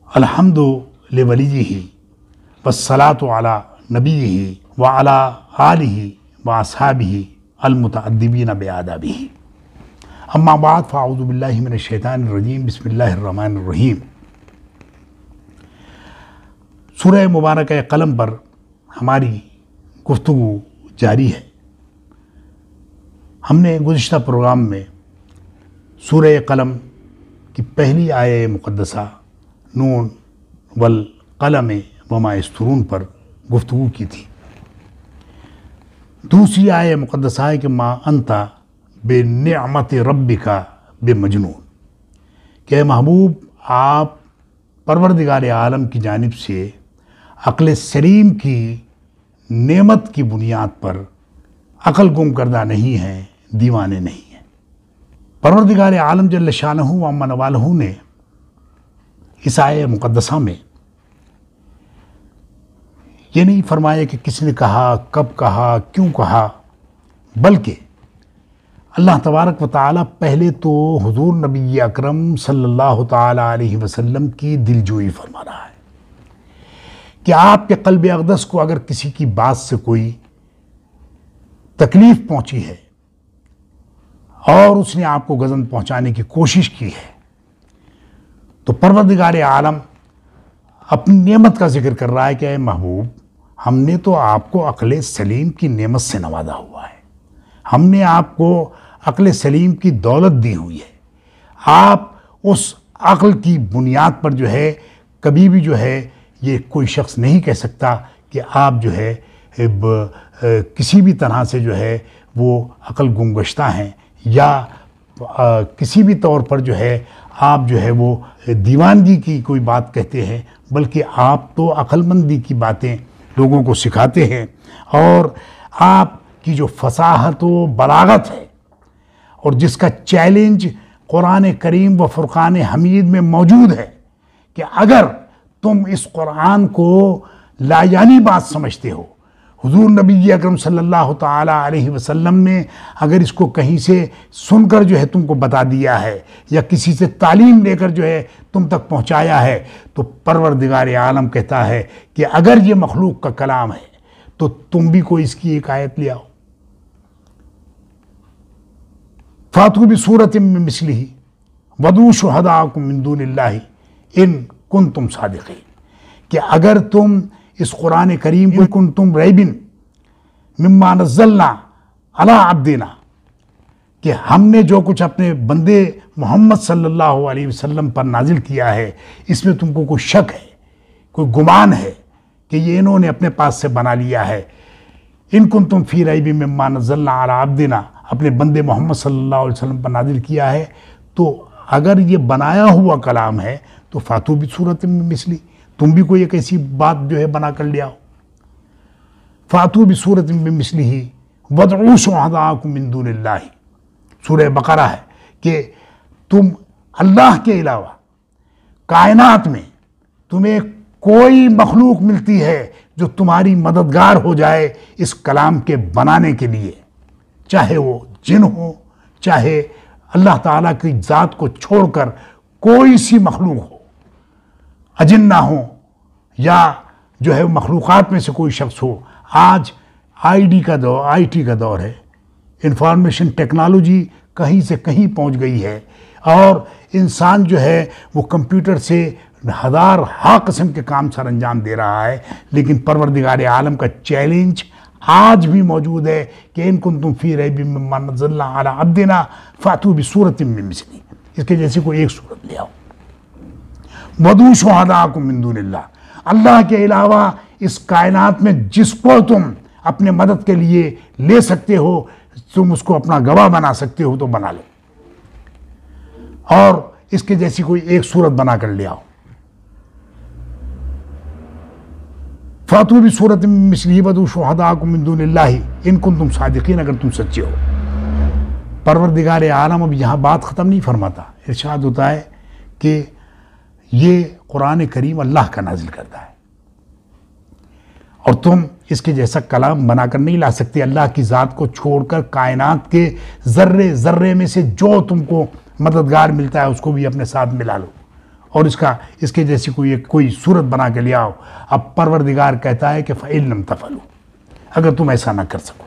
الحمد لولیہ والصلاۃ علی نبیہ وعلی آلہ واصحابہ المتأدبین بآدابہ، اما بعد فاعوذ باللہ من الشیطان الرجیم، بسم اللہ الرحمن الرحیم۔ سورہ مبارکہ قلم پر ہماری گفتگو جاری ہے۔ ہم نے گزشتہ پروگرام میں سورہ قلم کی پہلی آیہ مقدسہ نون والقلم وما یسطرون پر گفتگو کی تھی۔ دوسری آیہ مقدسہ ہے کہ ما انت بنعمت ربک بمجنون، کہ محبوب آپ پروردگار عالم کی جانب سے عقل سلیم کی نعمت کی بنیاد پر عقل گم کردہ نہیں ہیں، دیوانے نہیں ہیں۔ پروردگار عالم جل شانہ و عم نوالہ نے اس آیہ مقدسہ میں یہ نہیں فرمایا کہ کس نے کہا، کب کہا، کیوں کہا، بلکہ اللہ تبارک و تعالی پہلے تو حضور نبی اکرم صلی اللہ تعالی علیہ وسلم کی دلجوئی فرما رہا ہے کہ آپ کے قلب اقدس کو اگر کسی کی بات سے کوئی تکلیف پہنچی ہے اور اس نے آپ کو غضب پہنچانے کی کوشش کی ہے تو پروردگار عالم اپنی نعمت کا ذکر کر رہا ہے کہ اے محبوب، ہم نے تو آپ کو عقل سلیم کی نعمت سے نوازا ہوا ہے، ہم نے آپ کو عقل سلیم کی دولت دی ہوئی ہے۔ آپ اس عقل کی بنیاد پر جو ہے کبھی بھی جو ہے یہ کوئی شخص نہیں کہہ سکتا کہ آپ جو ہے کسی بھی طرح سے جو ہے وہ عقل گمگشتہ ہیں یا کسی بھی طور پر جو ہے آپ جو ہے وہ دیوانگی کی کوئی بات کہتے ہیں، بلکہ آپ تو عقل مندی کی باتیں لوگوں کو سکھاتے ہیں، اور آپ کی جو فصاحت و بلاغت ہے اور جس کا چیلنج قرآن کریم و فرقان حمید میں موجود ہے کہ اگر تم اس قرآن کو لایعنی بات سمجھتے ہو، حضور نبی اکرم صلی اللہ تعالی علیہ وسلم نے اگر اس کو کہیں سے سن کر جو ہے تم کو بتا دیا ہے یا کسی سے تعلیم لے کر جو ہے تم تک پہنچایا ہے تو پروردگار عالم کہتا ہے کہ اگر یہ مخلوق کا کلام ہے تو تم بھی کوئی اس کی ایک آیت لے آؤ۔ فاتوا بسورۃ من مثلہ وادعوا شہداءکم من دون اللہ ان کنتم صادقین، کہ اگر تم اس قرآن کریم کو کنتم ریب مما نزلنا علی عبدنا، کہ ہم نے جو کچھ اپنے بندے محمد صلی اللہ علیہ وسلم پر نازل کیا ہے اس میں تم کو کوئی شک ہے، کوئی گمان ہے کہ یہ انہوں نے اپنے پاس سے بنا لیا ہے، ان کنتم فی ریب مما نزلنا علی عبدنا، اپنے بندے محمد صلی اللہ علیہ وسلم پر نازل کیا ہے، تو اگر یہ بنایا ہوا کلام ہے تو فاتوا بسورۃ من مثلہ، تم بھی کوئی ایک ایسی بات جو ہے بنا کر لے آؤ۔ فاتوا بسورۃ من مثلہ وادعوا شہداءکم من دون اللہ، سورہ بقرہ ہے کہ تم اللہ کے علاوہ کائنات میں تمہیں کوئی مخلوق ملتی ہے جو تمہاری مددگار ہو جائے اس کلام کے بنانے کے لیے، چاہے وہ جن ہو، چاہے اللہ تعالیٰ کی ذات کو چھوڑ کر کوئی سی مخلوق ہو، اجنہ ہوں یا جو ہے مخلوقات میں سے کوئی شخص ہو۔ آج آئی ٹی کا دور ہے، انفارمیشن ٹیکنالوجی کہیں سے کہیں پہنچ گئی ہے، اور انسان جو ہے وہ کمپیوٹر سے ہزار ہا قسم کے کام سر انجام دے رہا ہے، لیکن پروردگار عالم کا چیلنج آج بھی موجود ہے کہ ان کنتم فی ریب مما نزلنا علی عبدنا فاتوا بسورۃ من مثلہ، اس کے جیسے کوئی ایک سورت لے آؤ۔ وادعوا شہداءکم من دون اللہ، اللہ کے علاوہ اس کائنات میں جس کو تم اپنے مدد کے لیے لے سکتے ہو، تم اس کو اپنا گواہ بنا سکتے ہو تو بنا لو، اور اس کے جیسی کوئی ایک صورت بنا کر لے آؤ۔ فاتوا بسورۃ من مثلہ وادعوا شہداءکم من دون اللہ ان کنتم صادقین، اگر تم سچے ہو۔ پروردگار عالم اب یہاں بات ختم نہیں فرماتا، ارشاد ہوتا ہے کہ یہ قرآن کریم اللہ کا نازل کرتا ہے اور تم اس کے جیسا کلام بنا کر نہیں لا سکتے، اللہ کی ذات کو چھوڑ کر کائنات کے ذرے ذرے میں سے جو تم کو مددگار ملتا ہے اس کو بھی اپنے ساتھ ملا لو، اور اس کے جیسی کوئی صورت بنا کے لے آؤ. اب پروردگار کہتا ہے کہ فَإِن لَمْ تَفْعَلُوا، اگر تم ایسا نہ کر سکو.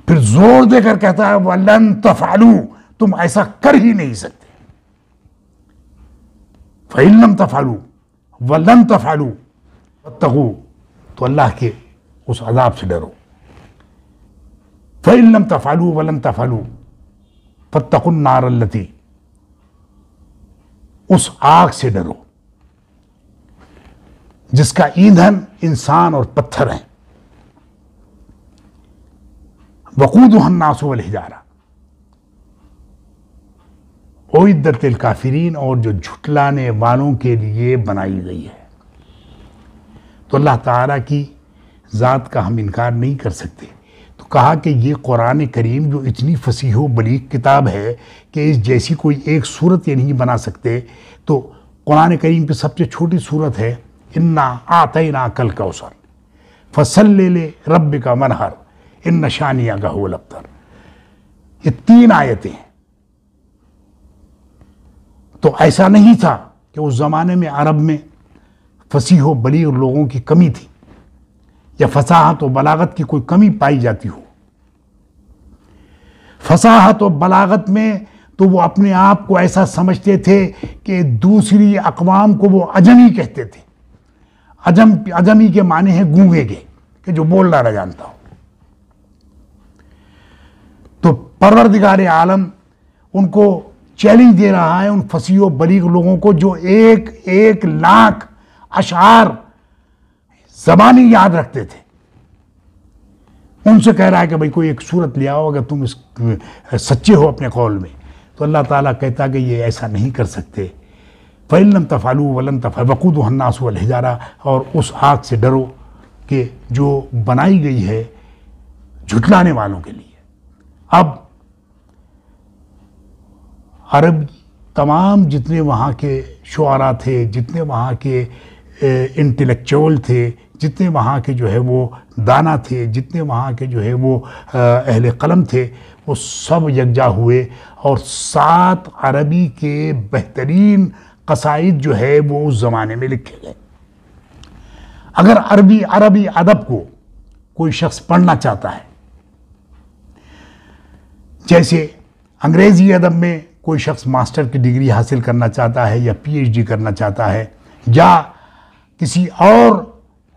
پھر زور دے کر کہتا ہے وَلَن تَفْعَلُوا، تم ایسا کر ہی نہیں سکتے. فَإِن لَمْ تَفْعَلُوا وَلَن تَفْعَلُوا وَاتَّقُوا، تو اللہ کے اس عذاب سے ڈرو. فَإِن لَمْ تَفْعَلُوا وَلَن تَفْعَلُوا فَاتَّقُوا النَّارَ الَّتِي، اس آگ سے ڈرو جس کا ایندھن انسان اور پتھر ہیں. وقودها الناس والحجارہ اعدت للکافرین، اور جو جھٹلانے والوں کے لیے بنائی گئی ہے. تو اللہ تعالیٰ کی ذات کا ہم انکار نہیں کر سکتے. تو کہا کہ یہ قرآن کریم جو اتنی فصیح و بلیغ کتاب ہے کہ اس جیسی کوئی ایک صورت یہ نہیں بنا سکتے. تو قرآن کریم کی سب سے چھوٹی صورت ہے انا اعطیناک الکوثر فصلی لربک وانحر ان شانئک هو الابتر. یہ 3 آیتیں ہیں. تو ایسا نہیں تھا کہ اس زمانے میں عرب میں فصیح و بلیغ لوگوں کی کمی تھی یا فصاحت و بلاغت کی کوئی کمی پائی جاتی ہو. فصاحت و بلاغت میں تو وہ اپنے آپ کو ایسا سمجھتے تھے کہ دوسری اقوام کو وہ عجمی کہتے تھے. عجمی کے معنی ہے گونگے کے، کہ جو بولنا نہ جانتا ہو. تو پروردگار عالم ان کو چیلنج دے رہا ہے، ان فصیح و بلیغ لوگوں کو جو 1,00,000 اشعار زبانی یاد رکھتے تھے. ان سے کہہ رہا ہے کہ بھئی کوئی ایک صورت لے آؤ اگر تم سچے ہو اپنے قول میں. تو اللہ تعالیٰ کہتا کہ یہ ایسا نہیں کر سکتے. فَإِن لَمْ تَفْعَلُوا وَلَن تَفْعَلُوا وَقُودُهَا النَّاسُ وَالْحِجَارَةُ، اور اس آگ سے ڈرو کہ جو بنائی گئی ہے جھٹلانے والوں کے لیے. اب عرب تمام جتنے وہاں کے شعراء تھے، جتنے وہاں کے انٹلیکچوئل تھے، جتنے وہاں کے جو ہے وہ دانا تھے، جتنے وہاں کے جو ہے وہ اہل قلم تھے، وہ سب یکجا ہوئے اور 7 عربی کے بہترین قصائد جو ہے وہ اس زمانے میں لکھے گئے. اگر عربی ادب کو کوئی شخص پڑھنا چاہتا ہے، جیسے انگریزی ادب میں کوئی شخص ماسٹر کی ڈگری حاصل کرنا چاہتا ہے یا پی ایچ ڈی کرنا چاہتا ہے، یا کسی اور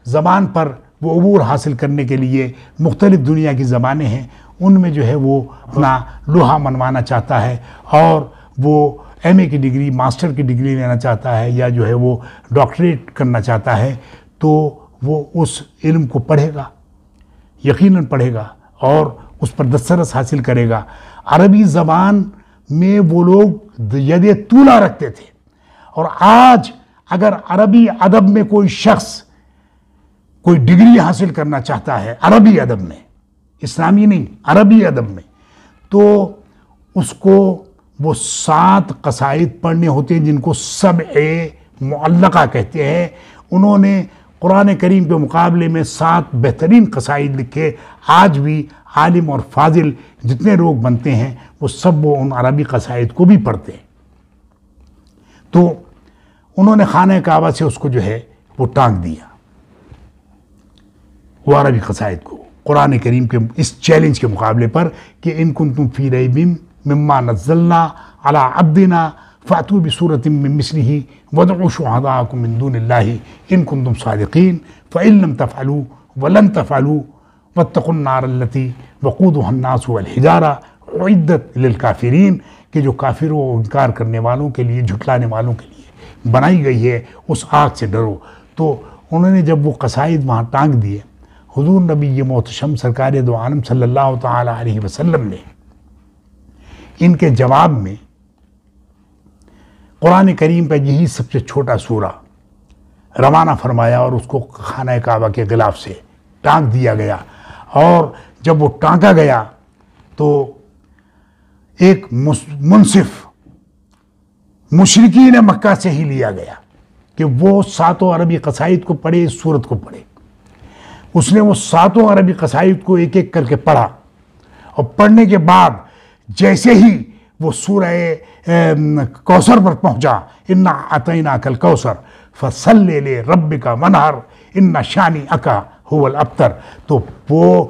زبان پر وہ عبور حاصل کرنے کے لیے مختلف دنیا کی زبانیں ہیں، ان میں جو ہے وہ اپنا لوہا منوانا چاہتا ہے اور وہ ایم اے کی ڈگری، ماسٹر کی ڈگری لینا چاہتا ہے یا جو ہے وہ ڈاکٹریٹ کرنا چاہتا ہے، تو وہ اس علم کو پڑھے گا، یقیناً پڑھے گا اور اس پر دسترس حاصل کرے گا. عربی زبان میں وہ لوگ ید طولہ رکھتے تھے. اور آج اگر عربی ادب میں کوئی شخص کوئی ڈگری حاصل کرنا چاہتا ہے عربی ادب میں، اسلامی نہیں، عربی ادب میں، تو اس کو وہ 7 قصائد پڑھنے ہوتے ہیں جن کو سبع معلقہ کہتے ہیں. انہوں نے قرآن کریم کے مقابلے میں 7 بہترین قصائد لکھے. آج بھی عالم اور فاضل جتنے لوگ بنتے ہیں وہ سب وہ ان عربی قصائد کو بھی پڑھتے ہیں. تو انہوں نے خانہ کعبہ سے اس کو جو ہے وہ ٹانک دیا، وہ عربی قصائد کو، قرآن کریم کے اس چیلنج کے مقابلے پر کہ ان کنتم فی ریب مما نزلنا علی عبدنا فأتوا بسورة من مثله وادعوا شهداءکم من دون اللہ ان کنتم صادقین فإن لم تفعلوا ولن تفعلوا واتقوا النار التي وقودها الناس والحجارة اعدت للکافرین، کہ جو کافروں و انکار کرنے والوں کے لیے، جھٹلانے والوں کے لیے بنائی گئی ہے، اس آگ سے ڈرو. تو انہوں نے جب وہ قصائد وہاں ٹانک دیے، حضور نبی محتشم سرکار دو عالم صلی اللہ تعالی علیہ وسلم نے ان کے جواب میں قرآن کریم کا یہی سب سے چھوٹا سورہ روانہ فرمایا اور اس کو خانہ کعبہ کے غلاف سے ٹانک دیا گیا. اور جب وہ ٹانکا گیا تو ایک منصف مشرکین مکہ سے ہی لیا گیا کہ وہ 7 عربی قصائد کو پڑھے، اس سورت کو پڑھے. اس نے وہ 7 عربی قصائد کو ایک ایک کر کے پڑھا، اور پڑھنے کے بعد جیسے ہی وہ سورہ کوثر پر پہنچا، انا اعطیناک الکوثر فصلی لربک ونحر ان شانئک هو الابتر، تو وہ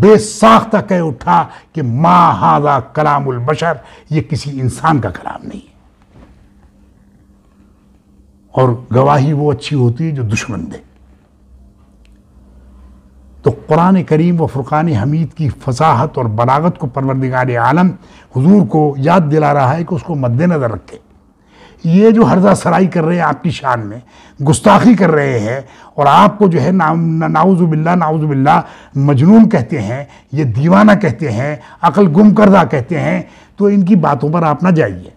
بے ساختہ کہہ اٹھا کہ ما ھذا کلام البشر، یہ کسی انسان کا کلام نہیں ہے۔ اور گواہی وہ اچھی ہوتی ہے جو دشمن دے۔ تو قرآن کریم و فرقان حمید کی فصاحت اور بلاغت کو پروردگار عالم حضور کو یاد دلا رہا ہے کہ اس کو مد نظر رکھے۔ یہ جو ہرزہ سرائی کر رہے ہیں آپ کی شان میں، گستاخی کر رہے ہیں، اور آپ کو جو ہے نعوذ باللہ مجنون کہتے ہیں، یہ دیوانہ کہتے ہیں، عقل گم کردہ کہتے ہیں، تو ان کی باتوں پر آپ نہ جائیے۔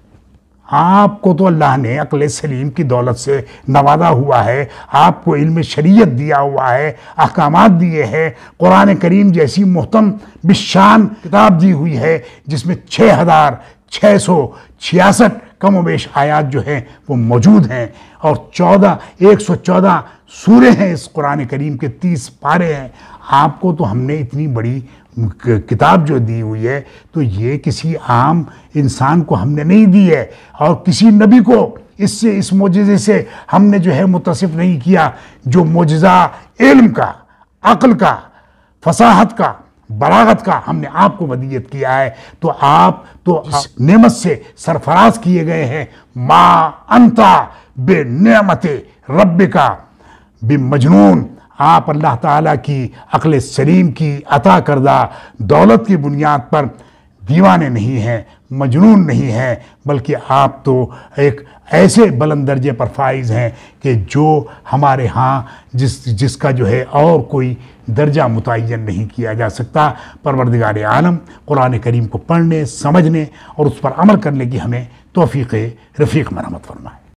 آپ کو تو اللہ نے عقل سلیم کی دولت سے نوازا ہوا ہے، آپ کو علم شریعت دیا ہوا ہے، احکامات دیے ہیں، قرآن کریم جیسی محتم بالشان کتاب دی ہوئی ہے جس میں 6666 کم و بیش آیات جو ہیں وہ موجود ہیں، اور 114 سورے ہیں اس قرآن کریم کے، 30 پارے ہیں۔ آپ کو تو ہم نے اتنی بڑی کتاب جو دی ہوئی ہے، تو یہ کسی عام انسان کو ہم نے نہیں دی ہے، اور کسی نبی کو اس معجزے سے ہم نے جو ہے متصف نہیں کیا جو معجزہ علم کا، عقل کا، فصاحت کا، بلاغت کا ہم نے آپ کو ودیت کیا ہے۔ تو آپ تو اس نعمت سے سرفراز کیے گئے ہیں۔ ما انتا بے نعمت ربک بمجنون، آپ اللہ تعالیٰ کی عقل سلیم کی عطا کردہ دولت کی بنیاد پر دیوانے نہیں ہیں، مجنون نہیں ہیں، بلکہ آپ تو ایک ایسے بلند درجے پر فائز ہیں کہ جو ہمارے ہاں جس کا جو ہے اور کوئی درجہ متعین نہیں کیا جا سکتا۔ پروردگار عالم قرآن کریم کو پڑھنے، سمجھنے اور اس پر عمل کرنے کی ہمیں توفیق رفیق مرحمت فرمائے۔